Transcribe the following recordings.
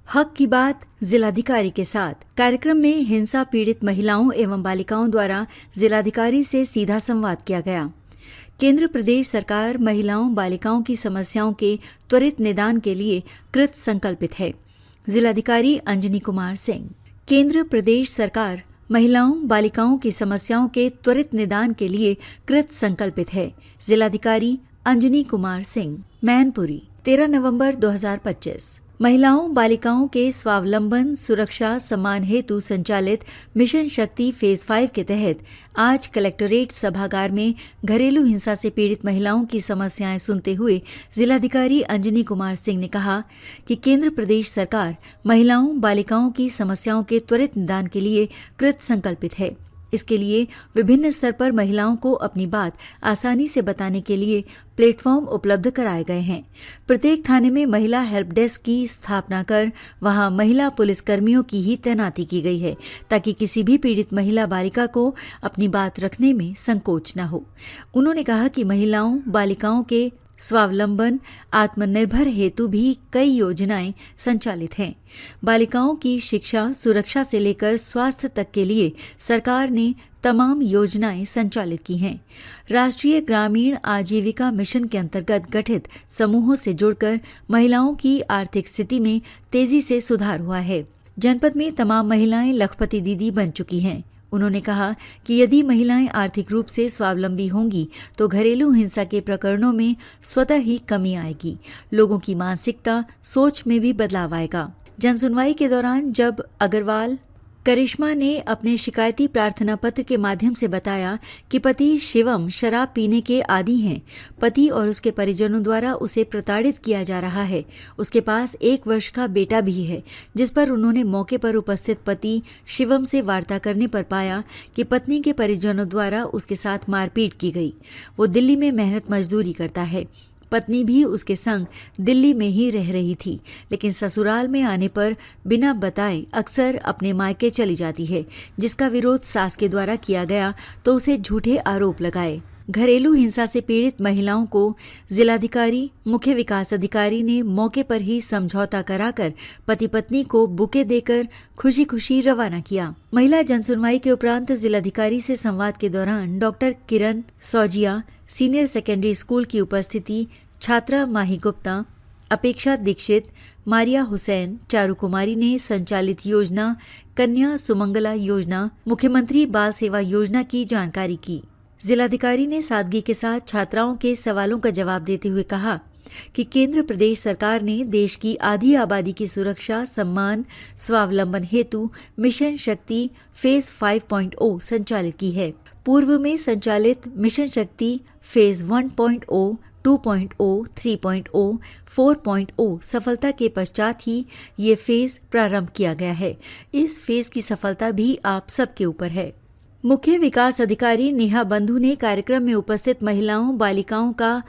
हक की बात जिलाधिकारी के साथ कार्यक्रम में हिंसा पीड़ित महिलाओं एवं बालिकाओं द्वारा जिलाधिकारी से सीधा संवाद किया गया। केंद्र प्रदेश सरकार महिलाओं बालिकाओं की समस्याओं के त्वरित निदान के लिए कृत संकल्पित है। जिलाधिकारी अंजनी कुमार सिंह। केंद्र प्रदेश सरकार महिलाओं बालिकाओं की समस्याओं के त्वरित निदान के लिए कृत संकल्पित है। जिलाधिकारी अंजनी कुमार सिंह। मैनपुरी 13 नवंबर 2025। महिलाओं बालिकाओं के स्वावलंबन सुरक्षा सम्मान हेतु संचालित मिशन शक्ति फेज 5 के तहत आज कलेक्टोरेट सभागार में घरेलू हिंसा से पीड़ित महिलाओं की समस्याएं सुनते हुए जिलाधिकारी अंजनी कुमार सिंह ने कहा कि केंद्र प्रदेश सरकार महिलाओं बालिकाओं की समस्याओं के त्वरित निदान के लिए कृत संकल्पित है। इसके लिए विभिन्न स्तर पर महिलाओं को अपनी बात आसानी से बताने के लिए प्लेटफॉर्म उपलब्ध कराए गए हैं। प्रत्येक थाने में महिला हेल्प डेस्क की स्थापना कर वहां महिला पुलिसकर्मियों की ही तैनाती की गई है ताकि किसी भी पीड़ित महिला बालिका को अपनी बात रखने में संकोच न हो। उन्होंने कहा कि महिलाओं बालिकाओं के स्वावलंबन आत्मनिर्भर हेतु भी कई योजनाएं संचालित हैं। बालिकाओं की शिक्षा सुरक्षा से लेकर स्वास्थ्य तक के लिए सरकार ने तमाम योजनाएं संचालित की हैं। राष्ट्रीय ग्रामीण आजीविका मिशन के अंतर्गत गठित समूहों से जुड़कर महिलाओं की आर्थिक स्थिति में तेजी से सुधार हुआ है। जनपद में तमाम महिलाएं लखपति दीदी बन चुकी हैं। उन्होंने कहा कि यदि महिलाएं आर्थिक रूप से स्वावलंबी होंगी तो घरेलू हिंसा के प्रकरणों में स्वतः ही कमी आएगी। लोगों की मानसिकता सोच में भी बदलाव आएगा। जनसुनवाई के दौरान जब अग्रवाल करिश्मा ने अपने शिकायती प्रार्थना पत्र के माध्यम से बताया कि पति शिवम शराब पीने के आदी हैं। पति और उसके परिजनों द्वारा उसे प्रताड़ित किया जा रहा है। उसके पास 1 वर्ष का बेटा भी है, जिस पर उन्होंने मौके पर उपस्थित पति शिवम से वार्ता करने पर पाया कि पत्नी के परिजनों द्वारा उसके साथ मारपीट की गई। वो दिल्ली में मेहनत मजदूरी करता है। पत्नी भी उसके संग दिल्ली में ही रह रही थी, लेकिन ससुराल में आने पर बिना बताए अक्सर अपने मायके चली जाती है, जिसका विरोध सास के द्वारा किया गया तो उसे झूठे आरोप लगाए। घरेलू हिंसा से पीड़ित महिलाओं को जिलाधिकारी मुख्य विकास अधिकारी ने मौके पर ही समझौता कराकर पति पत्नी को बुके देकर खुशी खुशी रवाना किया। महिला जनसुनवाई के उपरांत जिलाधिकारी से संवाद के दौरान डॉक्टर किरण सौजिया सीनियर सेकेंडरी स्कूल की उपस्थिति, छात्रा माही गुप्ता, अपेक्षा दीक्षित, मारिया हुसैन, चारू कुमारी ने संचालित योजना कन्या सुमंगला योजना मुख्यमंत्री बाल सेवा योजना की जानकारी की। जिलाधिकारी ने सादगी के साथ छात्राओं के सवालों का जवाब देते हुए कहा कि केंद्र प्रदेश सरकार ने देश की आधी आबादी की सुरक्षा सम्मान स्वावलंबन हेतु मिशन शक्ति फेज 5.0 संचालित की है। पूर्व में संचालित मिशन शक्ति फेज 1.0, 2.0, 3.0, 4.0 सफलता के पश्चात ही ये फेज प्रारंभ किया गया है। इस फेज की सफलता भी आप सबके ऊपर है। मुख्य विकास अधिकारी नेहा बंधु ने कार्यक्रम में उपस्थित महिलाओं बालिकाओं का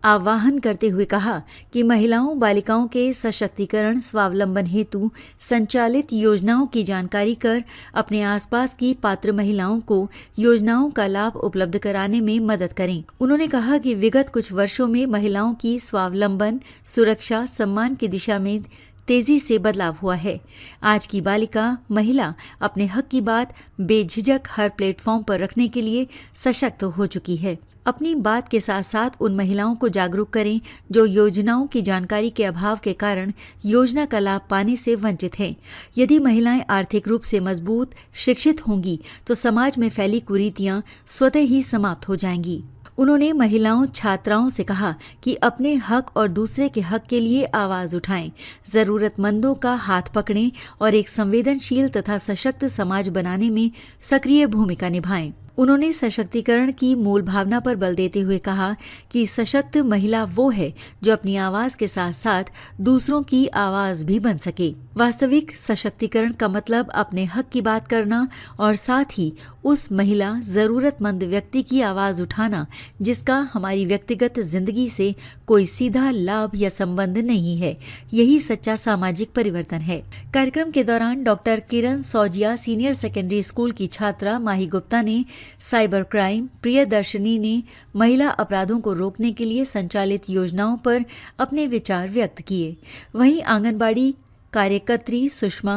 आह्वान करते हुए कहा कि महिलाओं बालिकाओं के सशक्तिकरण स्वावलंबन हेतु संचालित योजनाओं की जानकारी कर अपने आसपास की पात्र महिलाओं को योजनाओं का लाभ उपलब्ध कराने में मदद करें। उन्होंने कहा कि विगत कुछ वर्षों में महिलाओं की स्वावलंबन सुरक्षा सम्मान की दिशा में तेजी से बदलाव हुआ है। आज की बालिका महिला अपने हक की बात बेझिझक हर प्लेटफॉर्म पर रखने के लिए सशक्त हो चुकी है। अपनी बात के साथ साथ उन महिलाओं को जागरूक करें जो योजनाओं की जानकारी के अभाव के कारण योजना का लाभ पाने से वंचित हैं। यदि महिलाएं आर्थिक रूप से मजबूत शिक्षित होंगी तो समाज में फैली कुरीतियां स्वतः ही समाप्त हो जाएंगी। उन्होंने महिलाओं छात्राओं से कहा कि अपने हक और दूसरे के हक के लिए आवाज उठाएं, जरूरतमंदों का हाथ पकड़ें और एक संवेदनशील तथा सशक्त समाज बनाने में सक्रिय भूमिका निभाएं। उन्होंने सशक्तिकरण की मूल भावना पर बल देते हुए कहा कि सशक्त महिला वो है जो अपनी आवाज के साथ साथ दूसरों की आवाज भी बन सके। वास्तविक सशक्तिकरण का मतलब अपने हक की बात करना और साथ ही उस महिला जरूरतमंद व्यक्ति की आवाज उठाना जिसका हमारी व्यक्तिगत जिंदगी से कोई सीधा लाभ या संबंध नहीं है। यही सच्चा सामाजिक परिवर्तन है। कार्यक्रम के दौरान डॉक्टर किरण सौजिया सीनियर सेकेंडरी स्कूल की छात्रा माही गुप्ता ने साइबर क्राइम, प्रियदर्शनी ने महिला अपराधों को रोकने के लिए संचालित योजनाओं पर अपने विचार व्यक्त किए। वहीं आंगनबाड़ी कार्यकर्त्री सुषमा,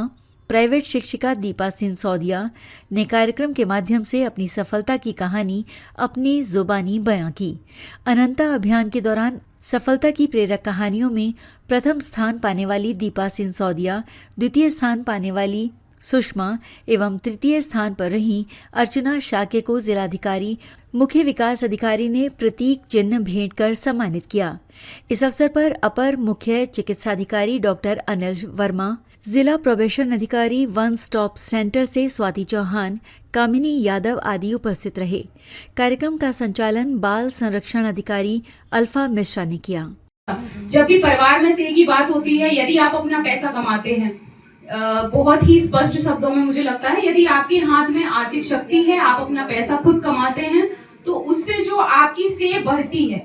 प्राइवेट शिक्षिका दीपा सिंसोदिया ने कार्यक्रम के माध्यम से अपनी सफलता की कहानी अपनी जुबानी बयां की। अनंता अभियान के दौरान सफलता की प्रेरक कहानियों में प्रथम स्थान पाने वाली दीपा सिंसोदिया, द्वितीय स्थान पाने वाली सुषमा एवं तृतीय स्थान पर रही अर्चना शाके को जिलाधिकारी मुख्य विकास अधिकारी ने प्रतीक चिन्ह भेंट कर सम्मानित किया। इस अवसर पर अपर मुख्य चिकित्साधिकारी डॉक्टर अनिल वर्मा, जिला प्रोबेशन अधिकारी वन स्टॉप सेंटर से स्वाति चौहान, कामिनी यादव आदि उपस्थित रहे। कार्यक्रम का संचालन बाल संरक्षण अधिकारी अल्फा मिश्रा ने किया। जब भी परिवार में से एक ही बात होती है, यदि आप अपना पैसा कमाते हैं, बहुत ही स्पष्ट शब्दों में मुझे लगता है, यदि आपके हाथ में आर्थिक शक्ति है, आप अपना पैसा खुद कमाते हैं, तो उससे जो आपकी सेह बढ़ती है,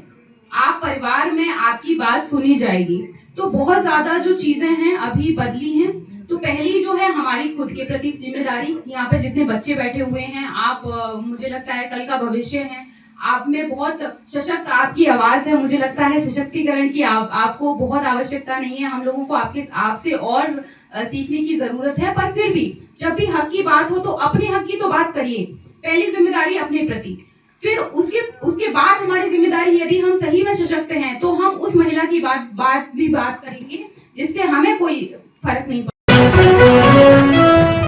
आप परिवार में आपकी बात सुनी जाएगी। तो बहुत ज्यादा जो चीजें हैं अभी बदली हैं। तो पहली जो है हमारी खुद के प्रति जिम्मेदारी। यहाँ पे जितने बच्चे बैठे हुए हैं, आप मुझे लगता है कल का भविष्य है। आप में बहुत सशक्त आपकी आवाज है। मुझे लगता है सशक्तिकरण की आपको बहुत आवश्यकता नहीं है। हम लोगों को आपसे और सीखने की जरूरत है। पर फिर भी जब भी हक की बात हो तो अपने हक की तो बात करिए। पहली जिम्मेदारी अपने प्रति, फिर उसके बाद हमारी जिम्मेदारी, यदि हम सही में सशक्त हैं तो हम उस महिला की बात करेंगे जिससे हमें कोई फर्क नहीं पड़ता।